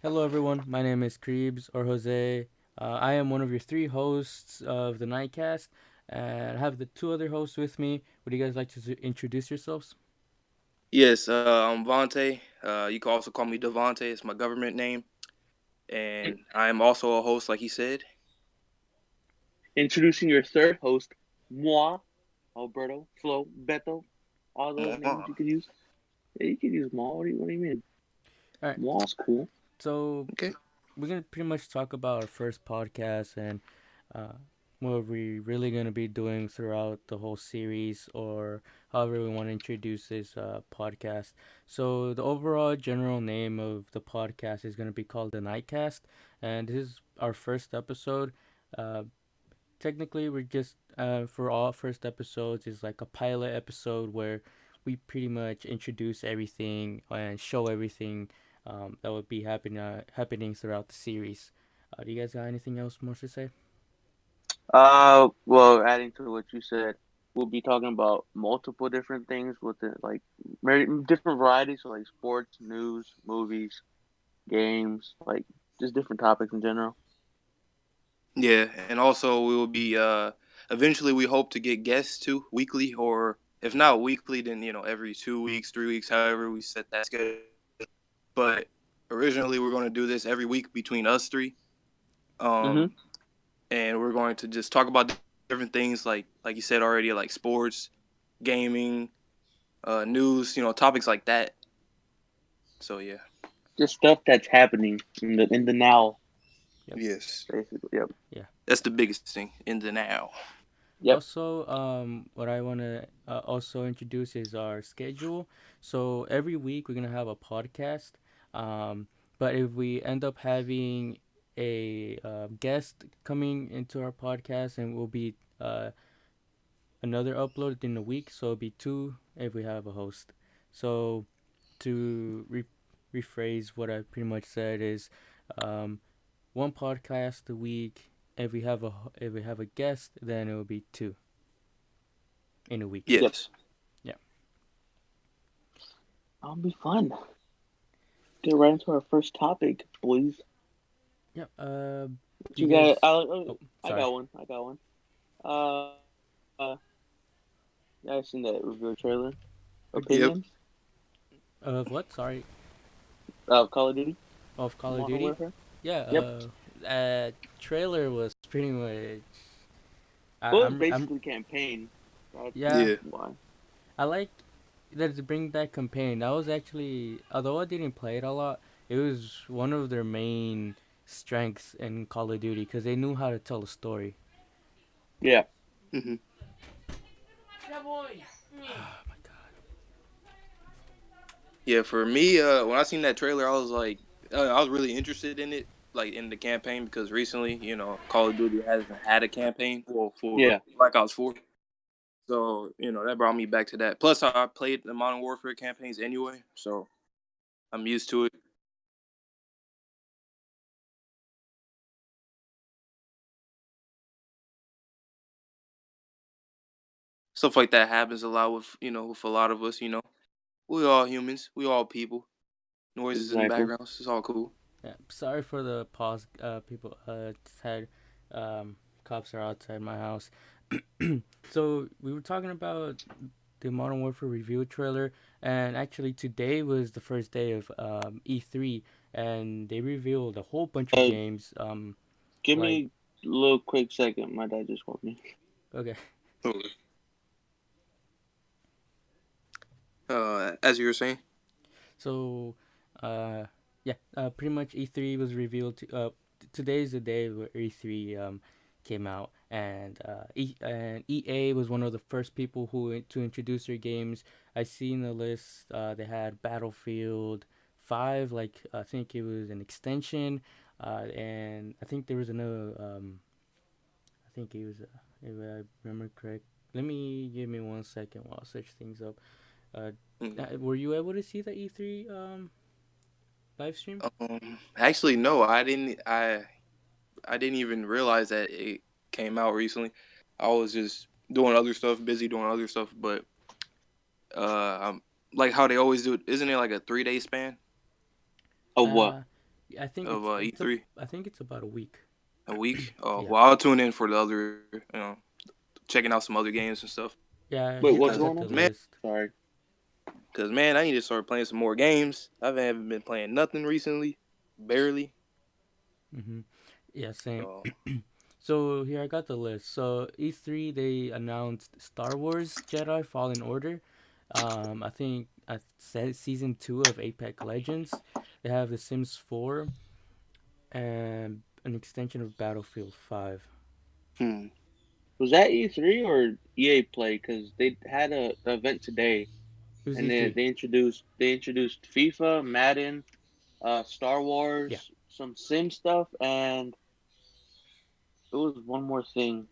Hello, everyone. My name is Krebs or Jose. I am one of your three hosts of the Nightcast, and I have the two other hosts with me. Would you guys like to introduce yourselves? Yes, I'm Vontae. You can also call me Devontae. It's my government name, and I am also a host, like he said. Introducing your third host, moi, Alberto, Flo, Beto, all the names Mwah. you could use. Yeah, you could use moi. What do you mean? All right. Moi's cool. So Okay. we're gonna pretty much talk about our first podcast and uh, what we're really gonna be doing throughout the whole series, or however we want to introduce this podcast. So the overall general name of the podcast is gonna be called the Nightcast, and this is our first episode. Uh, Technically, we're just for all first episodes is like a pilot episode where we pretty much introduce everything and show everything that would be happening throughout the series. Do you guys got anything else more to say? Well, adding to what you said, we'll be talking about multiple different things with it, like very different varieties, so like sports, news, movies, games, like just different topics in general. Yeah, and also we will be eventually we hope to get guests too weekly, or if not weekly, then every 2 weeks, 3 weeks, however we set that schedule. But originally we're going to do this every week between us three, Mm-hmm. um, and we're going to just talk about different things like you said already, like sports, gaming, news, topics like that. So yeah. Just stuff that's happening in the now, Yep. Yes. basically. Yep. Yeah. That's the biggest thing in the now. Yep. Also, what I want to also introduce is our schedule. So every week we're gonna have a podcast. Um, but if we end up having a guest coming into our podcast, and will be another upload in a week, so it'll be two if we have a host. So to rephrase what I pretty much said is, um, one podcast a week. If we have a guest, then it will be two in a week. Yep. Yes. Yeah. That'll be fun. Get right into our first topic, boys. Yeah. What Do you you got? guys? Oh, I sorry. got one. I got one. Yeah, I seen that review trailer. Opinions Yep. Of what? Sorry. of Call of Duty, Of Call of Modern Duty. Warfare. Yeah. Yep. Trailer was pretty much. Well, it's I'm. basically campaign. That's Yeah. Yeah. why. I like that to bring back campaign. That was actually, although I didn't play it a lot, it was one of their main strengths in Call of Duty because they knew how to tell a story. Yeah. Hmm. Oh my god. Yeah. For me, when I seen that trailer, I was really interested in it, like in the campaign, because recently, Call of Duty hasn't had a campaign for Yeah. Black Ops 4. So that brought me back to that. Plus, I played the Modern Warfare campaigns anyway, so I'm used to it. Stuff like that happens a lot with a lot of us. We all humans. We all people. Noises in the Exactly. backgrounds. It's all cool. Yeah. Sorry for the pause. People. It's had. Cops are outside my house. So we were talking about the Modern Warfare review trailer, and actually today was the first day of E3, and they revealed a whole bunch of Uh, games. Give Like, me a little quick second. My dad just called me. okay. Okay. As you were saying. So, yeah, pretty much E3 was revealed. Today's the day where E3 came out, and EA was one of the first people to introduce their games. I seen the list. They had Battlefield 5, like I think it was an extension, and I think there was another. I think it was, if I remember correct. Give me 1 second while I search things up. Uh, Mm. were you able to see the E3 live stream? Actually, no, I didn't. I didn't even realize that it came out recently. I was just doing other stuff, busy doing other stuff. But like how they always do it, isn't it like a 3 day span? Oh, what? Uh, I think of it's a E3? I think it's about a week. A week? Oh, Yeah. well, I'll tune in for the other, checking out some other games and stuff. Yeah, Wait, here what's I Cause got going the on? man, list. Sorry. cause man, I need to start playing some more games. I haven't been playing nothing recently, barely. Mhm. Yeah, same. So, So here I got the list. So E3 they announced Star Wars Jedi Fallen Order. I think I said season 2 of Apex Legends. They have The Sims 4 and an extension of Battlefield 5. hmm. Was that E3 or EA Play? Because they had a event today, It was and E3. they introduced FIFA, Madden, Star Yeah. Wars, some Sim stuff, and it was one more thing.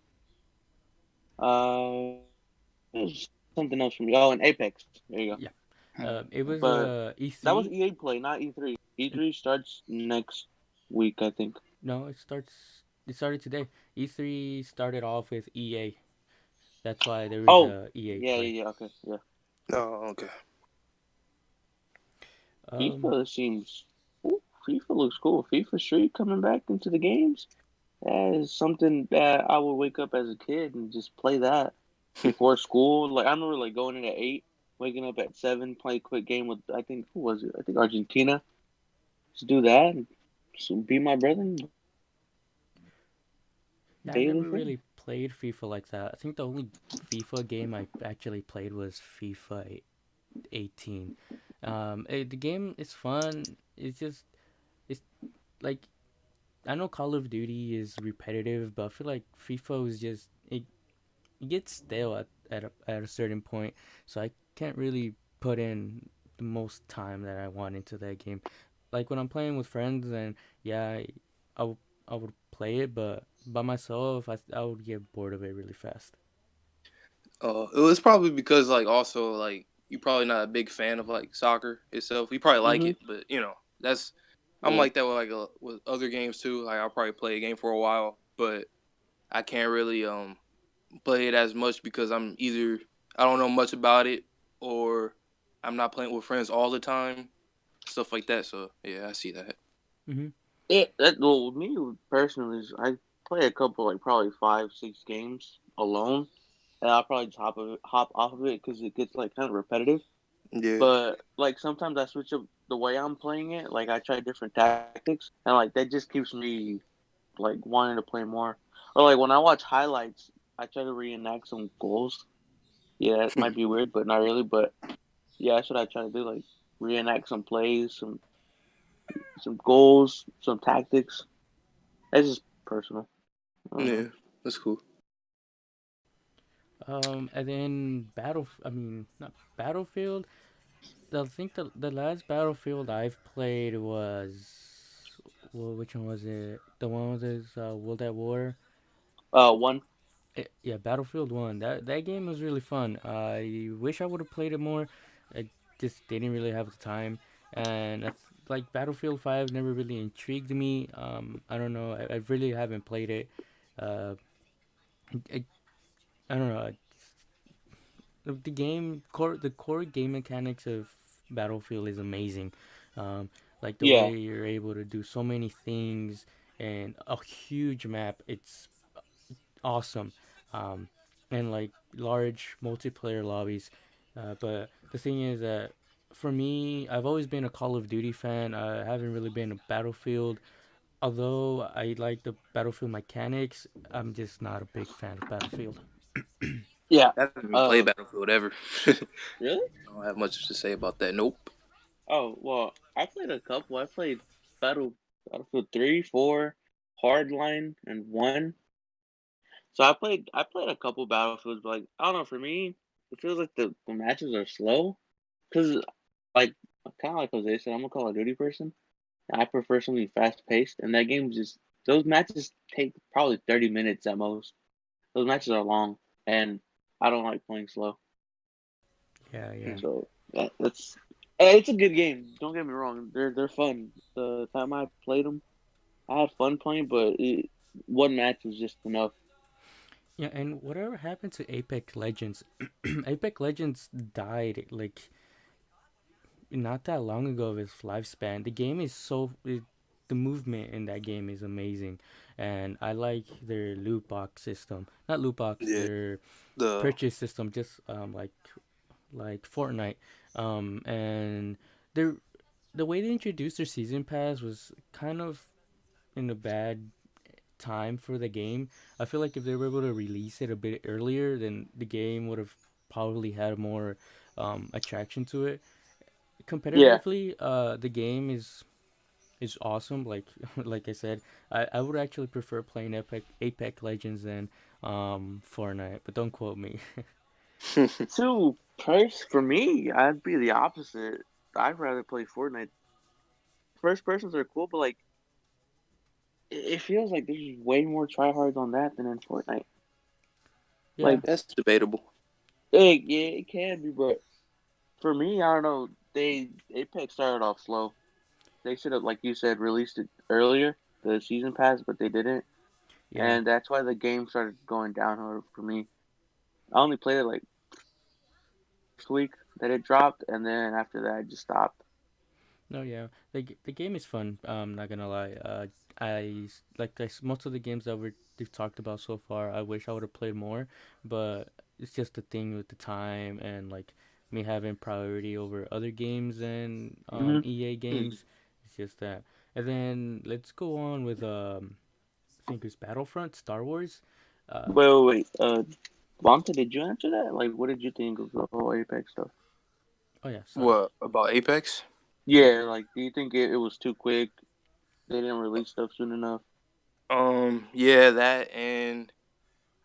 It was something else from you. Oh, and Apex. There you go. Yeah. It Hmm. was But that was E3. EA Play, not E3. E3 starts next week, I think. No, it started today. E3 started off with EA. That's why there is Oh, a EA yeah, play. yeah, yeah. Okay, yeah. Oh, okay. Um FIFA seems. Ooh, FIFA looks cool. FIFA Street coming back into the games. That is something that I would wake up as a kid and just play that before school. Like I remember, like going in at 8, waking up at 7, play a quick game with I think who was it? I think Argentina. Just do that and just be my brother. And yeah, I daily never thing. really played FIFA like that. I think the only FIFA game I actually played was FIFA 18. The game is fun. It's like I know Call of Duty is repetitive, but I feel like FIFA is just it gets stale at a certain point. So I can't really put in the most time that I want into that game. Like when I'm playing with friends, and yeah, I, would- I would play it, but by myself, I would get bored of it really fast. It was probably because like also like you're probably not a big fan of like soccer itself. You probably like Mhm. it, but that's I'm Yeah. like that with with other games too. Like I'll probably play a game for a while, but I can't really play it as much because I'm either I don't know much about it or I'm not playing with friends all the time, stuff like that. So yeah, I see that. Hmm. Well, me personally, I play a couple, like probably 5, 6 games alone, and I'll probably just hop off of it because it gets like kind of repetitive. Yeah. But like sometimes I switch up the way I'm playing it. Like I try different tactics, and like that just keeps me like wanting to play more. Or like when I watch highlights, I try to reenact some goals. Yeah, it might be weird, but not really. But yeah, that's what I try to do. Like reenact some plays, some goals, some tactics. That's just personal. I don't know. Yeah, that's cool. And then I mean, not Battlefield. I think the last Battlefield I've played was, well, which one was it? The one with this World at War. One. Yeah, Battlefield 1. That game was really fun. I wish I would have played it more. I just didn't really have the time. And that's like Battlefield 5 never really intrigued me. I don't know. I really haven't played it. Uh, I, I don't know. The core game mechanics of Battlefield is amazing. Um, like the Yeah, way you're able to do so many things and a huge map. It's awesome, um, and like large multiplayer lobbies. But the thing is that for me, I've always been a Call of Duty fan. I haven't really been a Battlefield. Although I like the Battlefield mechanics, I'm just not a big fan of Battlefield. yeah. I haven't even played Uh, Battlefield ever. I really? don't have much to say about that. Nope. Oh well, I played a couple. I played Battlefield 3, 4, Hardline, and one. So I played a couple Battlefields, but like I don't know. For me, it feels like the matches are slow because like kind of like Jose said, I'm a Call of Duty person. I prefer something fast paced, and that game just those matches take probably 30 minutes at most. Those matches are long, and I don't like playing slow. Yeah, yeah. Hmm. So that's it's a good game. Don't get me wrong; they're fun. The time I played them, I had fun playing, but one match was just enough. Yeah, and whatever happened to Apex Legends? Apex Legends died like not that long ago of its lifespan. The game is so the movement in that game is amazing, and I like their loot box system. Not loot box, Yeah. their The purchase system, just like Fortnite, and their the way they introduced their season pass was kind of in a bad time for the game. I feel like if they were able to release it a bit earlier, then the game would have probably had more attraction to it. Yeah, Competitively, the game is awesome. Like like I said, I would actually prefer playing Apex Legends than Fortnite, but don't quote me. two pers for me, I'd be the opposite. I'd rather play Fortnite. First persons are cool, but like it feels like there's way more tryhards on that than in Fortnite. Yeah, Like, That's debatable. yeah, it can be, but for me, I don't know. They Apex started off slow. They should have, like you said, released it earlier, the season pass, but they didn't, yeah. and that's why the game started going downhill for me. I only played it like first week that it dropped, and then after that, I just stopped. No, yeah, the game is fun. Not gonna lie. Most of the games that we've talked about so far. I wish I would have played more, but it's just the thing with the time and like me having priority over other games and Hmm. EA Mhm. games. It's just that. And then let's go on with I think it's Battlefront, Star Wars. Uh, Wait. Bonta, did you answer that? Like, what did you think of the whole Apex stuff? oh yeah, sorry. What about Apex? Yeah, like, do you think it was too quick? They didn't release stuff soon enough. Yeah, that and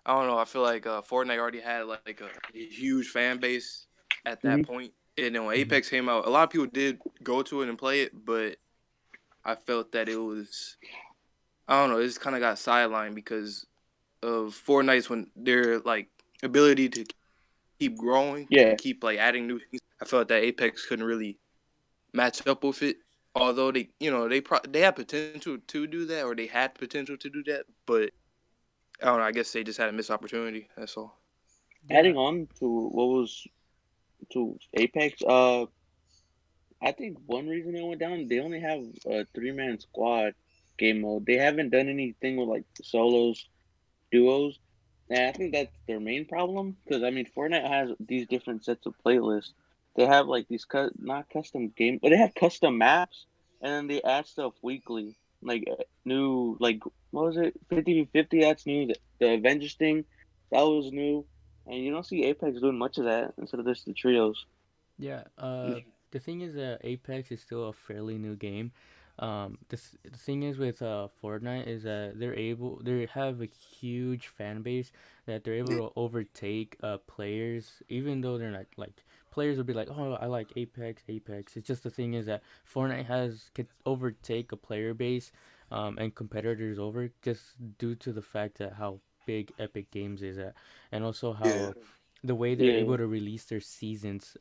I don't know. I feel like Fortnite already had like a huge fan base at that Hmm. point, and then when Hmm. Apex came out, a lot of people did go to it and play it, but I felt that it was I don't know. It just kind of got sidelined because of Fortnite's when their like ability to keep growing Yeah, and keep like adding new things. I felt that Apex couldn't really match up with it. Although they had potential to do that, or they had potential to do that, but I don't know. I guess they just had a missed opportunity. That's all. Yeah, adding on to what was to Apex, I think one reason it went down, they only have a three-man squad game mode. They haven't done anything with like solos, duos, and I think that's their main problem. Because I mean, Fortnite has these different sets of playlists. They have like these not custom game, but they have custom maps, and then they add stuff weekly, like new like what was it, 50v50? That's new. The Avengers thing, that was new, and you don't see Apex doing much of that instead of just the trios. yeah. The thing is that Apex is still a fairly new game. The thing is with Fortnite is that they have a huge fan base that they're able Yeah. to overtake players, even though they're not like players will be like, oh, I like Apex, Apex. It's just the thing is that Fortnite could overtake a player base, and competitors over just due to the fact that how big Epic Games is at, and also Yeah. how the way they're Yeah. able to release their seasons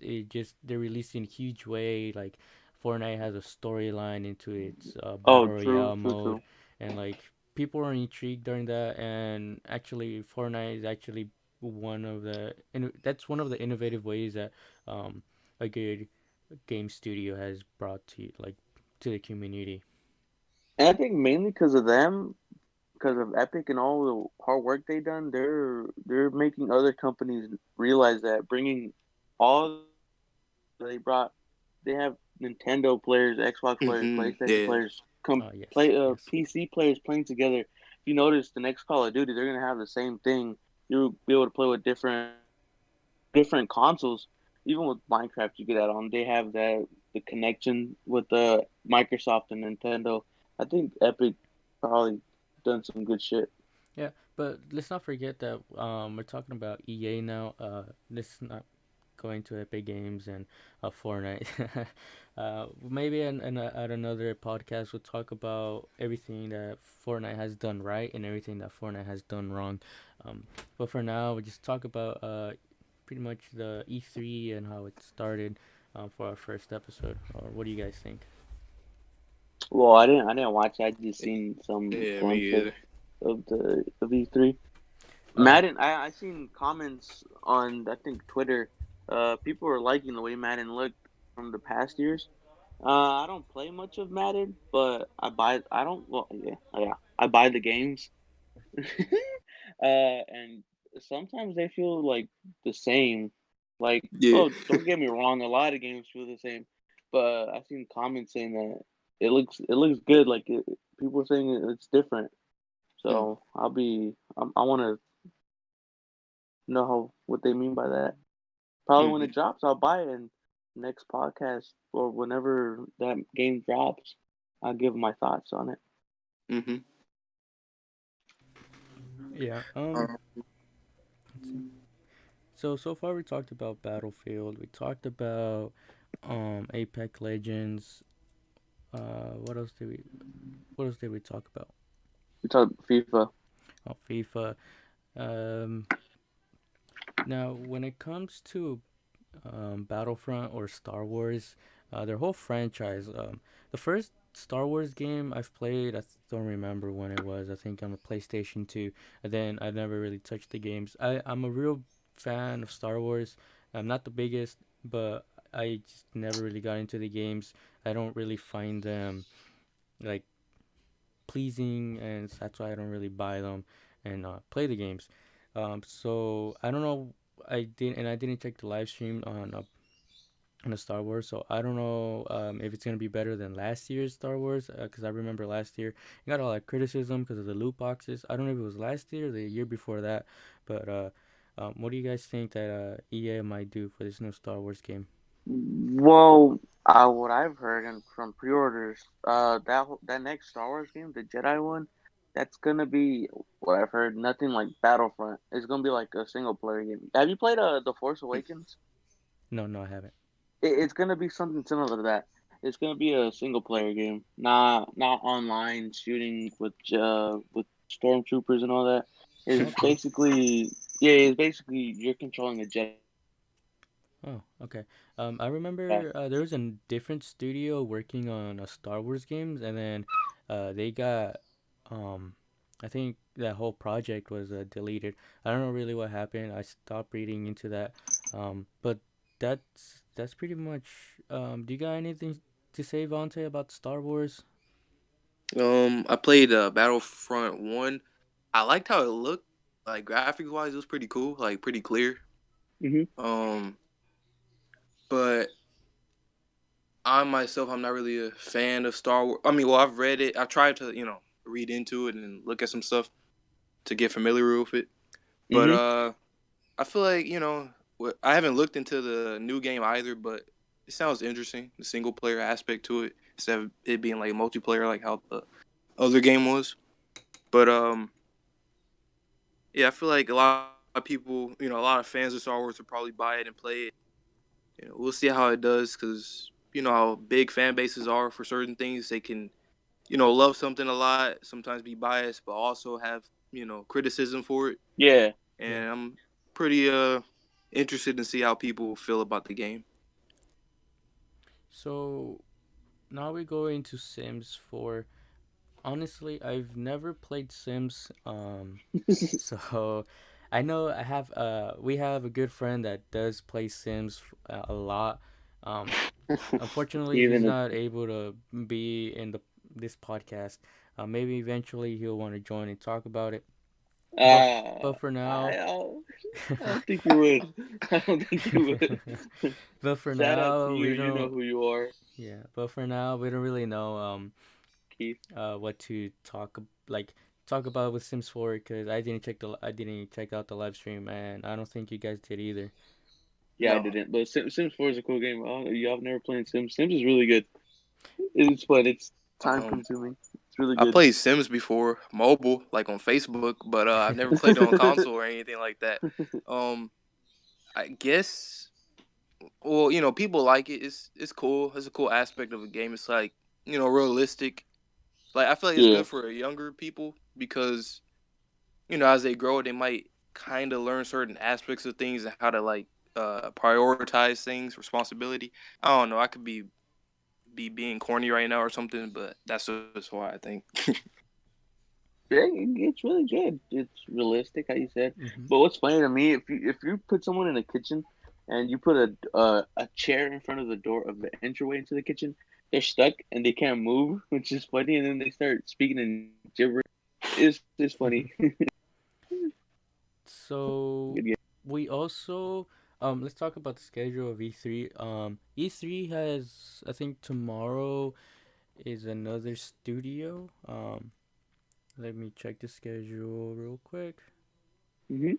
it just they're released in a huge way. Like Fortnite has a storyline into its Oh, battle true, royale true, mode, true. and like people are intrigued during that. And actually Fortnite is actually that's one of the innovative ways that um a good game studio has brought to the community. And I think mainly because of them, because of Epic and all the hard work they done, they're making other companies realize that bringing all they brought, they have Nintendo players, Xbox players, PlayStation Yeah. players, Oh yes, play yes. PC players playing together. If you notice, the next Call of Duty, they're gonna have the same thing. You'll be able to play with different consoles. Even with Minecraft, you get that on. They have that the connection with the Microsoft and Nintendo. I think Epic probably done some good shit. Yeah, but let's not forget that we're talking about EA now. Let's not going to Epic Games and Fortnite. Maybe at another podcast we'll talk about everything that Fortnite has done right and everything that Fortnite has done wrong. But for now, we'll just talk about pretty much the E3 and how it started for our first episode. Or what do you guys think? Well, I didn't watch. I just seen some Yeah. Me glimpse of either. of E3. Uh, Madden. I seen comments on I think Twitter. People were liking the way Madden looked from the past years, I don't play much of Madden, but I buy. I don't. Well, yeah, yeah. I buy the games, and sometimes they feel like the same. Like, Yeah. oh, don't get me wrong, a lot of games feel the same, but I've seen comments saying that it looks good. Like people are saying it's different. Mm, So I want to know what they mean by that. Probably when mm-hmm. it drops, I'll buy it. And next podcast or whenever that game drops, I'll give my thoughts on it. Mm-hmm. Yeah. Um, Let's see. So far we talked about Battlefield. We talked about Apex Legends. What else did we talk about? We talk FIFA. Oh, FIFA. Um, Now when it comes to Battlefront or Star Wars, their whole franchise. The first Star Wars game I've played, don't remember when it was. I think on the PlayStation 2. And then I never really touched the games. I'm a real fan of Star Wars. I'm not the biggest, but I just never really got into the games. I don't really find them like pleasing, and that's why I don't really buy them and play the games. So I don't know. I didn't check the live stream on the Star Wars, so I don't know if it's gonna be better than last year's Star Wars. Because I remember last year you got a lot of criticism because of the loot boxes. I don't know if it was last year or the year before that, but what do you guys think that EA might do for this new Star Wars game? Well, what I've heard and from pre-orders, that next Star Wars game, the Jedi one, that's gonna be what I've heard. Nothing like Battlefront. It's gonna be like a single player game. Have you played The Force Awakens? No, no, I haven't. It's gonna be something similar to that. It's gonna be a single player game, not online shooting with stormtroopers and all that. It's Okay. basically it's basically you're controlling a Jedi. Oh, okay. I remember there was a different studio working on a Star Wars games, and then they got, um, I think that whole project was deleted. I don't know really what happened. I stopped reading into that. But that's pretty much. Do you got anything to say, Vontae, about Star Wars? I played Battlefront 1. I liked how it looked. Like graphics wise, it was pretty cool. Like pretty clear. Hmm. Um, but I myself, I'm not really a fan of Star Wars. I mean, well, I've read it. I tried to, read into it and look at some stuff to get familiar with it. But Hmm. I feel like I haven't looked into the new game either, but it sounds interesting. The single player aspect to it instead of it being like multiplayer, like how the other game was. But yeah, I feel like a lot of people, a lot of fans of Star Wars will probably buy it and play it. We'll see how it does because you know how big fan bases are for certain things. They can love something a lot, sometimes be biased, but also have criticism for it. Yeah. Yeah. And I'm pretty interested to see how people feel about the game. So now we go into Sims 4. Honestly, I've never played Sims. So I know we have a good friend that does play Sims a lot. Um, Unfortunately, he's Even not able to be in the this podcast. Maybe eventually he'll want to join and talk about it. But uh, but for now, I don't, I don't think you would. I don't think you would. but for Shout out to now you. we You know don't. who you are, Yeah, but for now we don't really know Keith. what to like talk about with Sims 4 because I didn't check out the live stream, and I don't think you guys did either. Yeah, I No, didn't. But Sims 4 is a cool game. Oh, y'all have never played Sims. Sims is really good. It's fun. It's time um, consuming. It's really I good. played Sims before, mobile, like on Facebook, but I've never played it on console or anything like that. Um, I guess, well, people like it. It's cool. It's a cool aspect of a game. It's like realistic. Like I feel like it's Yeah. good for younger people because as they grow, they might kind of learn certain aspects of things and how to like prioritize things, responsibility. I don't know. I could be being corny right now or something, but that's just why I think. Yeah, it's really good. It's realistic, how you said. Hmm. But what's funny to me, if you put someone in the kitchen and you put a chair in front of the door of the entryway into the kitchen, they're stuck and they can't move, which is funny. And then they start speaking in gibberish. It's funny. Good So game. we also let's talk about the schedule of E3. E3 has, I think tomorrow is another studio. Let me check the schedule real quick. Hmm.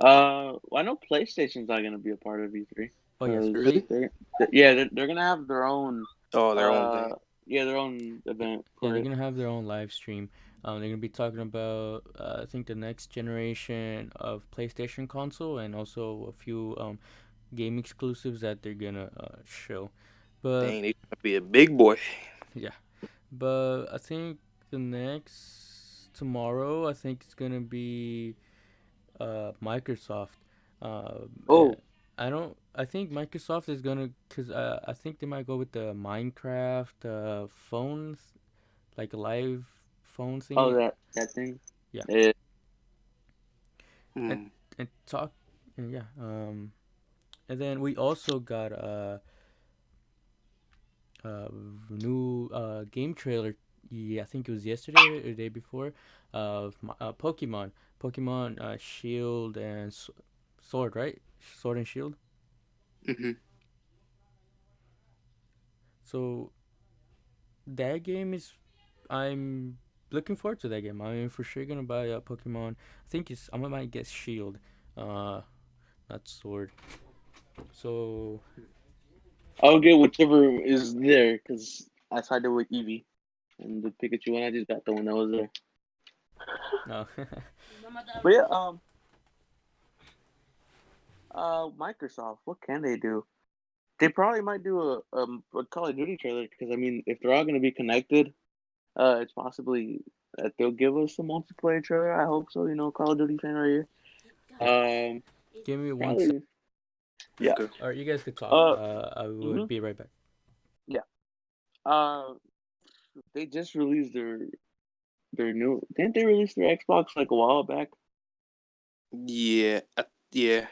I know PlayStation's not gonna be a part of E3 Oh yes, because Really? they're gonna have their own Oh, their own uh thing. their own event yeah, for they're it. gonna have their own live stream. They're gonna be talking about I think the next generation of PlayStation console and also a few game exclusives that they're gonna show. But Dang, they trying to be a big boy. yeah, but I think the next tomorrow I think it's gonna be Microsoft. And Oh, I don't. I think Microsoft is gonna, cause I think they might go with the Minecraft phones, like a live phone oh, thingy. that thing. Yeah, Yeah. and Hmm. and talk. And yeah. And then we also got a new game trailer. Yeah, I think it was yesterday or the day before, of Pokemon, Pokemon Shield and Sword, right? Sword and Shield. Hmm. So that game is, I'm looking forward to that game. I'm for sure gonna buy a Pokemon. I think it's, I might get Shield, uh, not Sword. So I'll get whichever is there because I sided with Eevee and the Pikachu one. I just got the one that was there. no. But yeah, Microsoft. What can they do? They probably might do a Call of Duty trailer because I mean, if they're all gonna be connected, it's possibly that they'll give us a multiplayer trailer. I hope so. You know, Call of Duty fan right here. Yeah. Um, Give me 1 second. probably yeah. Okay. Or you guys could talk. Uh, I would mhm, be right back. yeah. Uh, they just released their new. Didn't they release their Xbox like a while back? Yeah. Yeah.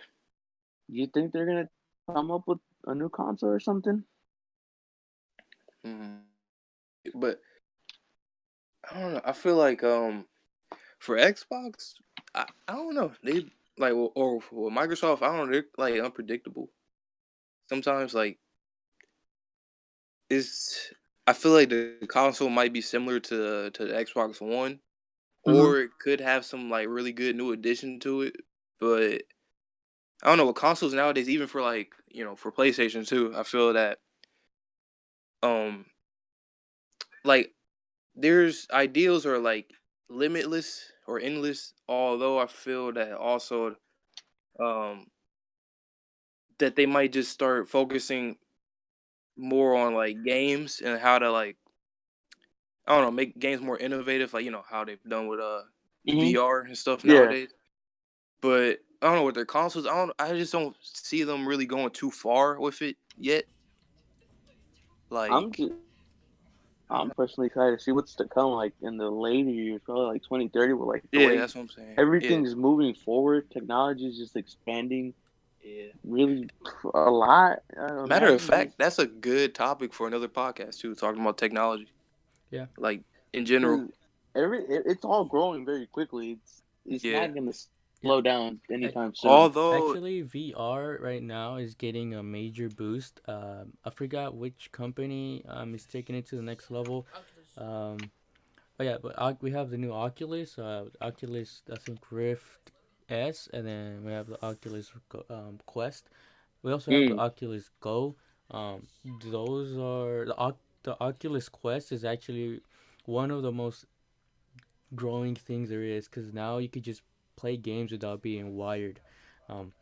You think they're gonna come up with a new console or something? Hmm. But I don't know. I feel like for Xbox, I don't know. They like or for Microsoft, I don't know. They're like unpredictable. Sometimes like it's. I feel like the console might be similar to the Xbox One, Mm-hmm. or it could have some like really good new addition to it. But I don't know. With consoles nowadays, even for like for PlayStation too, I feel that um like there's ideals are like limitless or endless. Although I feel that also um that they might just start focusing more on like games and how to like I don't know make games more innovative, like how they've done with Mm-hmm. VR and stuff Yeah. nowadays. But I don't know with their consoles. I just don't see them really going too far with it yet. I'm Like just, I don't I'm know. personally excited to see what's to come, like in the later years, probably like 2030, with like the Yeah, way that's what I'm saying. Yeah, everything's moving forward. Technology is just expanding yeah. really a lot. Matter of Imagine fact, just that's a good topic for another podcast too, talking about technology, Yeah. like in general. because it's all growing very quickly. It's Yeah. not gonna Yeah. slow down Ac- anytime soon. Although Actually, VR right now is getting a major boost. I forgot which company is taking it to the next level. Um, Oh yeah, but we have the new Oculus. Oculus, I think Rift S, and then we have the Oculus Quest. We also have the Mm. Oculus Go. Those are the Oculus Quest is actually one of the most growing things there is because now you could just play games without being wired, um,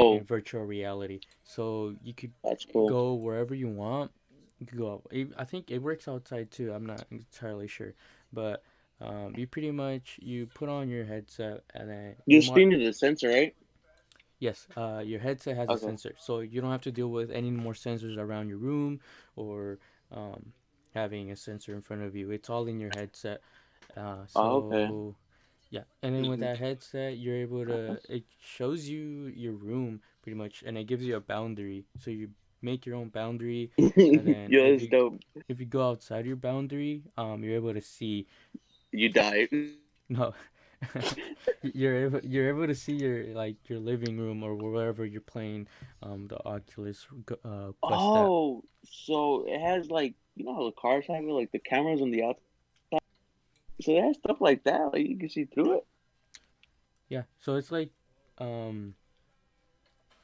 in Oh, virtual reality. So you could that's cool. go wherever you want. You could go. I think it works outside too. I'm not entirely sure, but you pretty much you put on your headset and then You still need a sensor, right? yes, your headset has a Okay. sensor, so you don't have to deal with any more sensors around your room or um, having a sensor in front of you. It's all in your headset. Oh, okay. So yeah, and then with mhm. that headset, you're able to. That's It shows you your room pretty much, and it gives you a boundary. So you make your own boundary, and then Yo, it's dope. if you go outside your boundary, you're able to see. You die. No, you're able to see your like your living room or wherever you're playing the Oculus Quest at. Oh, so it has like you know how the cars have it, like the cameras on the outside. So it has stuff like that. Like you can see through it. Yeah, so it's like um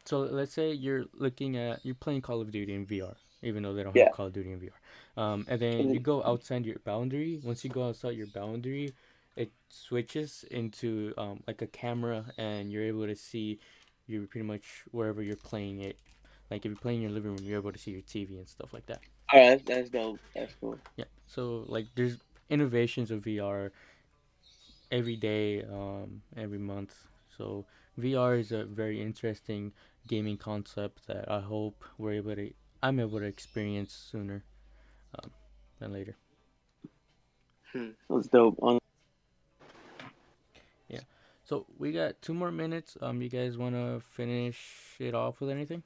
so let's say you're playing Call of Duty in VR, even though they don't have Yeah. Call of Duty in VR. And then And you then, go outside your boundary. Once you go outside your boundary, it switches into like a camera, and you're able to see you pretty much wherever you're playing it. Like if you're playing in your living room, you're able to see your TV and stuff like that. all right, that's dope. That's cool. Yeah. So like there's innovations of VR every day, every month. So VR is a very interesting gaming concept that I hope I'm able to experience sooner um, than later. Hmm. That's dope. Yeah. So we got 2 more minutes. You guys want to finish it off with anything?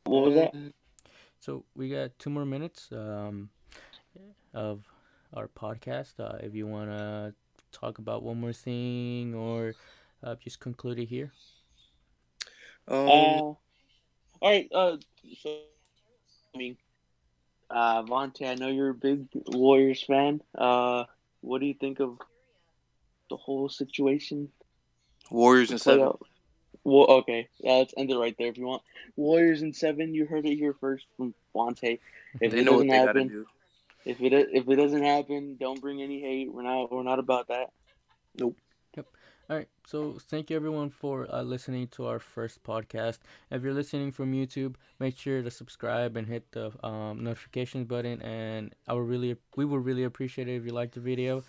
What was that? So we got 2 more minutes of our podcast. If you want to talk about one more thing or just conclude it here. Um, All right. So I mean, Vontae, I know you're a big Warriors fan. What do you think of the whole situation, Warriors the in seven. playoff? Well, okay, let's end it right there if you want. Warriors in seven. You heard it here first from Vontae. If They it know what doesn't they got to happen, do. if it doesn't happen, don't bring any hate. We're not about that. Nope. Yep. All right. So thank you everyone for listening to our first podcast. If you're listening from YouTube, make sure to subscribe and hit the notifications button. And we would really appreciate it if you liked the video.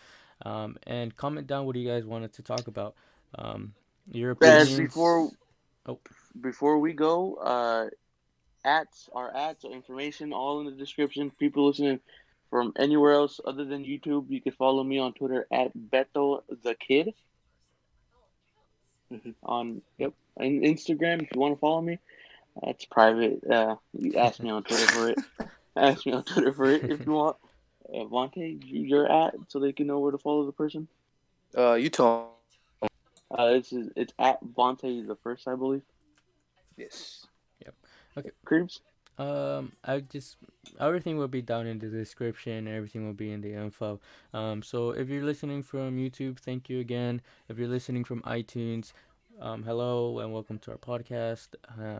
And comment down what you guys wanted to talk about. Um, your And opinions. Oh, before we go, our information all in the description. People listening from anywhere else other than YouTube, you can follow me on Twitter at Beto the Kid. Hmm. On and Instagram if you want to follow me. It's private. You ask me on Twitter for it. Ask me on Twitter for it if you want. Vontae, you're at so they can know where to follow the person. You told. It's at Vontae the first, I believe. Yes. yep. Okay. Creeps. I just everything will be down in the description. Everything will be in the info. So if you're listening from YouTube, thank you again. If you're listening from iTunes, hello and welcome to our podcast.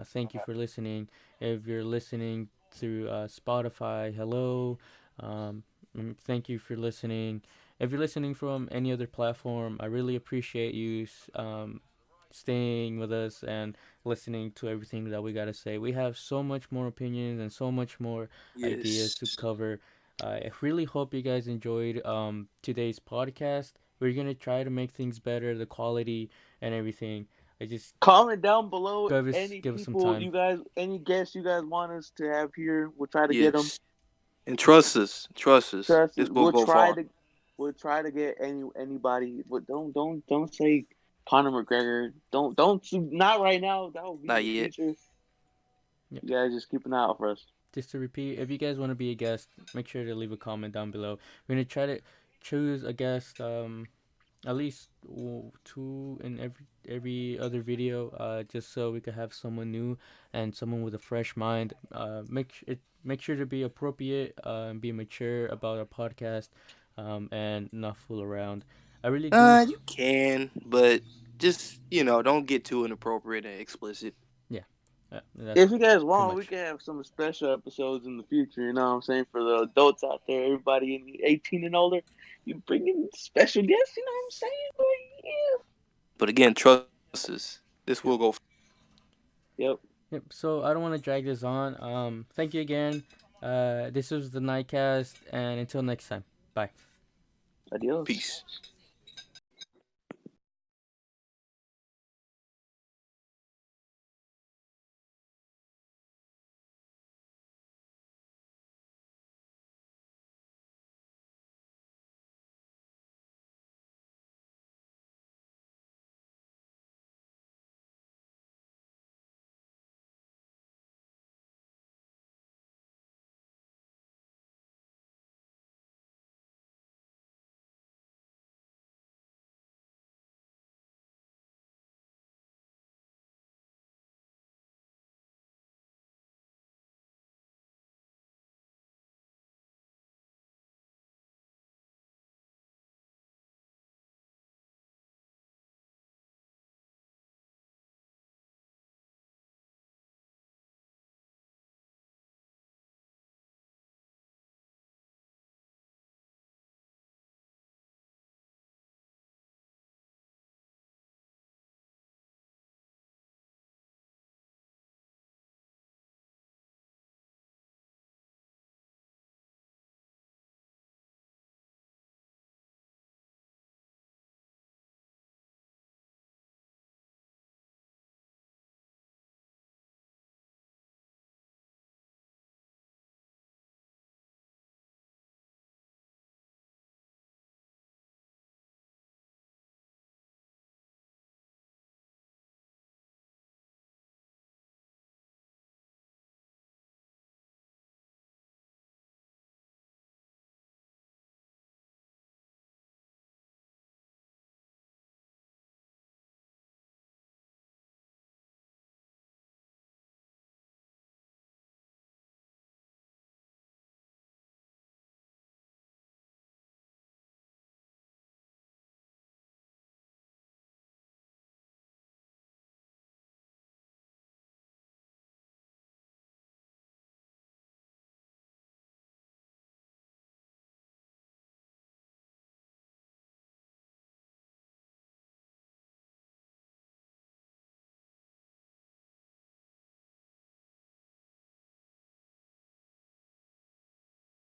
Thank you for listening. If you're listening through Spotify, hello. Thank you for listening. If you're listening from any other platform, I really appreciate you staying with us and listening to everything that we got to say. We have so much more opinions and so much more ideas Yes. to cover. I really hope you guys enjoyed today's podcast. We're going to try to make things better, the quality and everything. I just Comment down below any give us some people time. you guys, any guests you guys want us to have here. We'll try to get them. Yes. And trust us. Trust us. Trust This us. will go far. We'll try to get anybody. But don't say Conor McGregor. Don't not right now. That will be in Not the yet. future. Yep. You guys just keep an eye out for us. Just to repeat, if you guys want to be a guest, make sure to leave a comment down below. We're going to try to choose a guest at least two in every other video, just so we could have someone new and someone with a fresh mind. Make sure to be appropriate and be mature about our podcast, and not fool around. I really do. You can, but just don't get too inappropriate and explicit. Yeah, that's If you guys pretty want, we much. can have some special episodes in the future. You know what I'm saying? For the adults out there, everybody in 18 and older, you bring in special guests. You know what I'm saying? Like, But again, trust us. This will go. yeah. Yep. Yep. So I don't want to drag this on. Thank you again. This was the Nightcast, and until next time, bye. Adios. Peace.